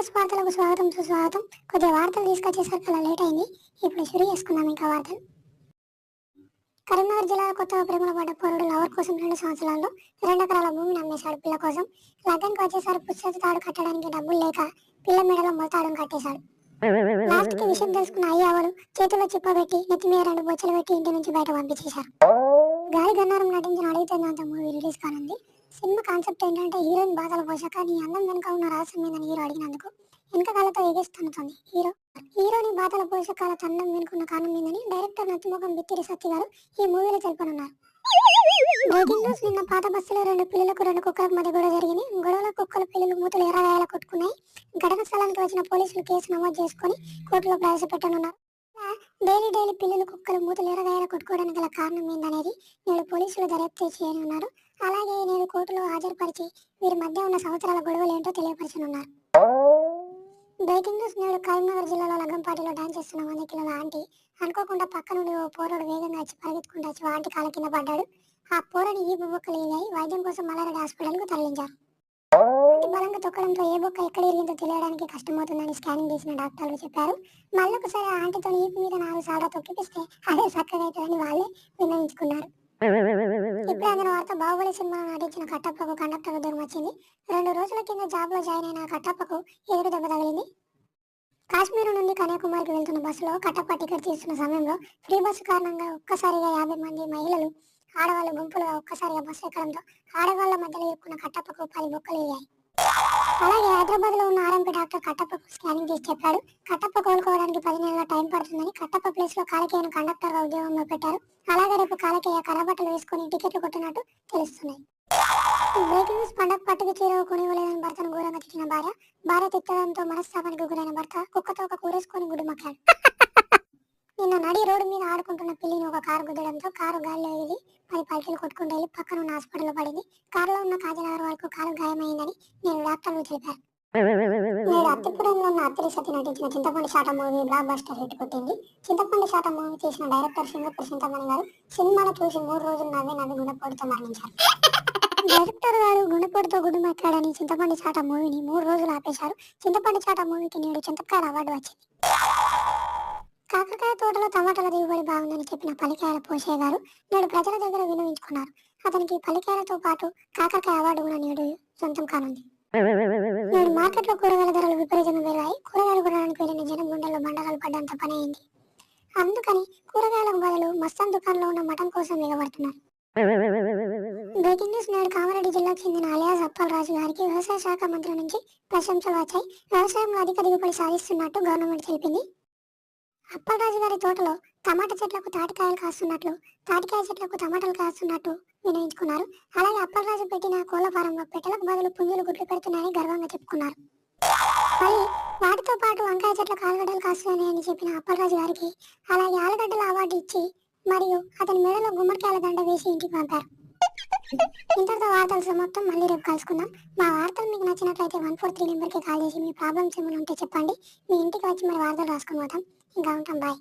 News వార్తలకు స్వాగతం సుస్వాగతం. కొద్దిగా వార్తలు తీసుకొచ్చేసరికి అలా లేట్ అయింది. ఇప్పుడు షురూ చేసుకుందాం ఇంకా వార్తలు. కరీంనగర్ జిల్లాలో కొత్తగా ప్రేమలో పడ్డ పోరుడు లవర్ కోసం 2 సంవత్సరాల్లో 2 ఎకరాల భూమిని అమ్మేశాడు పిల్ల కోసం. లగ్నానికి వచ్చేసరికి పుస్తక తాడు కట్టడానికి డబ్బులు లేక పిల్ల మెడలో మొలతాడును కట్టేశాడు. లాస్ట్ కి విషయం తెలుసుకున్న అయ్యవాళ్ళు చేతిలో చిప్పబెట్టి నెత్తి మీద 2 బొచ్చలు పెట్టి ఇంటి నుంచి బయట పంపించేశారు. గాలి గన్నారం నటించిన అడిగితే మూవీ రిలీజ్ కానుంది. సినిమా కాన్సెప్ట్ ఏంటంటే హీరోయిన్ బాధల పోషక నీ అందం వెనుక ఉన్న రహస్యం ఏందని హీరో అడిగినందుకు వెనకకాలతో ఎగేస్తున్నది హీరోని బాధల పోషకాల తండం వెనుకున్న కారణం ఏందని డైరెక్టర్ నత్తిముఖం బిత్తిరి సత్తి గారు ఈ మూవీలో తెలుపనున్నారు. బ్రేకింగ్ న్యూస్ నిన్న పాత బస్సులో 2 పిల్లలకు 2 కుక్కలకు మధ్య గొడవ జరిగింది. గొడవలో కుక్కల పిల్లలు మూతలు ఎర్రగాయల కొట్టుకున్నాయి. ఘటన స్థలానికి వచ్చిన పోలీసులు కేసు నమోదు చేసుకుని కోర్టులో ప్రవేశపెట్టనున్నారు. డైలీ పిల్లలు కుక్కలు మూతలు ఎర్రగాయల కొట్టుకోవడానికి గల కారణం ఏందనేది నేడు పోలీసులు దర్యాప్తు చేయనున్నారు. అలాగే నేడు కోర్టులో హాజరుపరిచి వీరి మధ్య ఉన్న సంవత్సరాల గొడవలు ఏంటో తెలియపరచనున్నారు. బ్రేకింగ్ న్యూస్ నేడు కరీంనగర్ జిల్లాలో లగ్గంపాటిలో డాన్స్ చేస్తున్న 100 కిలోల ఆంటీ అనుకోకుండా పక్క నుండి ఓ పోరడు వేగంగా వచ్చి పరిగెత్తుకుంటూ వచ్చి ఆంటీ కాళ్ళ కింద పడ్డాడు. ఆ పోరని ఈ బొక్కలు ఇరిగాయి. వైద్యం కోసం మల్లారెడ్డి హాస్పిటల్కు తరలించారు. బలంగా తొక్కడంతో ఏ బొక్క ఎక్కడ ఇరిగిందో తెలియడానికి కష్టమవుతుందని స్కానింగ్ చేసిన డాక్టర్లు చెప్పారు. మళ్ళొకసారి ఆ ఆంటీతో ఈపు మీద 4 సార్లు తొక్కిపిస్తే అదే చక్కగా అవుతుందని వాళ్ళే విన్నవించుకున్నారు. ఇప్పుడు అందిన వార్త బాహుబలి సినిమాలో నటించిన కట్టప్పకు కండక్టర్ ఉద్యోగం వచ్చింది. 2 రోజుల కింద జాబ్ లో జాయిన్ అయిన కట్టప్పకు ఎదురు దెబ్బ తగిలింది. కాశ్మీర్ నుండి కన్యాకుమారికి వెళ్తున్న బస్సులో కట్టప్ప టికెట్ తీస్తున్న సమయంలో ఫ్రీ బస్సు కారణంగా ఒక్కసారిగా 50 మంది మహిళలు ఆడవాళ్ళు గుంపులుగా ఒక్కసారిగా బస్సు ఎక్కడంతో ఆడవాళ్ల మధ్యలో ఇరుక్కున్న కట్టప్పకు 10 బొక్కలు ఇయ్యాయి. అలాగే హైదరాబాద్ లో ఉన్న ఆర్ఎంపీ డాక్టర్ కట్టప్పకు స్కానింగ్ చేసి చెప్పాడు. కట్టప్ప కోలుకోవడానికి 10 నెలల టైం పడుతుందని కట్టప్ప ప్లేస్ లో కాలకేయను కండక్టర్ గా ఉద్యోగంలో పెట్టారు. అలాగే రేపు కాలకేయ కర్రబట్టలు వేసుకుని టికెట్లు కొట్టినట్టు తెలుస్తున్నాయి. బ్రేకింగ్ న్యూస్ పండగ పట్టుకు చీర కొనివ్వలేదని భర్తను ఘోరంగా తిట్టిన భార్య తిట్టడంతో మనస్తాపానికి గురైన భర్త కుక్కతో ఒక కూరేసుకొని గుడిమక్కాడు. నిన్న నడి రోడ్డు మీద ఆడుకుంటున్న పిల్లిని ఒక కారు గుద్దడంతో కారు గాలిలో ఎగిరి 10 పల్టీలు కొట్టుకుంటూ వెళ్ళి పక్కన ఉన్న హాస్పిటల్లో పడింది. కారులో ఉన్న కాజనగర్ వరకు కారు గాయమైందని నేను డాక్టర్లు తెలిపారు. నేడు అత్తిపురంలో ఉన్న అత్తిరి సత్తి నటించిన చింతపండు శాట మూవీ బ్లాక్ బస్టర్ హిట్ కొట్టింది. చింతపండు శాట మూవీ చేసిన డైరెక్టర్ సింగపూర్ చింతమణి గారు సినిమాను చూసి 3 రోజులు నవ్వి గుండెపోటుతో మరణించారు. డైరెక్టర్ గారు గుండెపోటుతో గుడిమెక్కాడని చింతపండు చాట మూవీని 3 రోజులు ఆపేశారు. చింతపండు చాట మూవీకి నేడు చింతకాయల అవార్డు వచ్చింది. కాకరకాయ తోటలో టమాటాల దిగుబడి బాగుందని చెప్పిన పల్లికాయల పోషయ్య గారు నేడు ప్రజల దగ్గర విన్నవించుకున్నారు. అతనికి పల్లికాయలతో పాటు కాకరకాయ అవార్డు కూడా నేడు సొంతం కానుంది. నేడు మార్కెట్లో కూరగాయల ధరలు విపరీతంగా పెరిగాయి. కూరగాయలు కొనడానికి వెళ్ళిన జనం గుండెల్లో బండరాలు పడ్డంత పని అయింది. అందుకని కూరగాయలకు బదులు మస్తాన్ దుకాణంలో ఉన్న మటన్ కోసం ఎగబడుతున్నారు. బ్రేకింగ్ న్యూస్ నేడు కామారెడ్డి జిల్లాకు చెందిన అలియాస్ అప్పల్ రాజు గారికి వ్యవసాయ శాఖ మంత్రి నుంచి ప్రశంసలు వచ్చాయి. వ్యవసాయంలో అధిక దిగుబడి సాధిస్తున్నట్టు గవర్నమెంట్ తెలిపింది. అప్పల్ రాజు గారి తోటలో టమాటా చెట్లకు తాటికాయలు కాస్తున్నట్లు, తాటికాయ చెట్లకు టమాటాలు కాస్తున్నట్టు వినయించుకున్నారు. అలాగే అప్పల్ రాజు పెట్టిన కోళ్ల ఫారంలో పెట్టెలకు బదులు పుంజులు గుడ్లు పెడుతున్నాయని గర్వంగా చెప్పుకున్నారు. మరి వాటితో పాటు వంకాయ చెట్లకు ఆలుగడ్డలు కాస్తున్నాయని చెప్పిన అప్పల్ రాజు గారికి అలాగే ఆలుగడ్డల అవార్డు ఇచ్చి మరియు అతని మెడలో గుమ్మడికాయల దండ వేసి ఇంటికి పంపారు. ఇంతటితో వార్తలు సమాప్తం. మళ్ళీ రేపు కలుసుకుందాం. మా వార్తలు మీకు నచ్చినట్లయితే 143 నెంబర్కి కాల్ చేసి మీ ప్రాబ్లమ్స్ ఏమైనా ఉంటే చెప్పండి. మీ ఇంటికి వచ్చి మరి వార్తలు రాసుకొని పోతాం. ఇంకా ఉంటాం. బాయ్.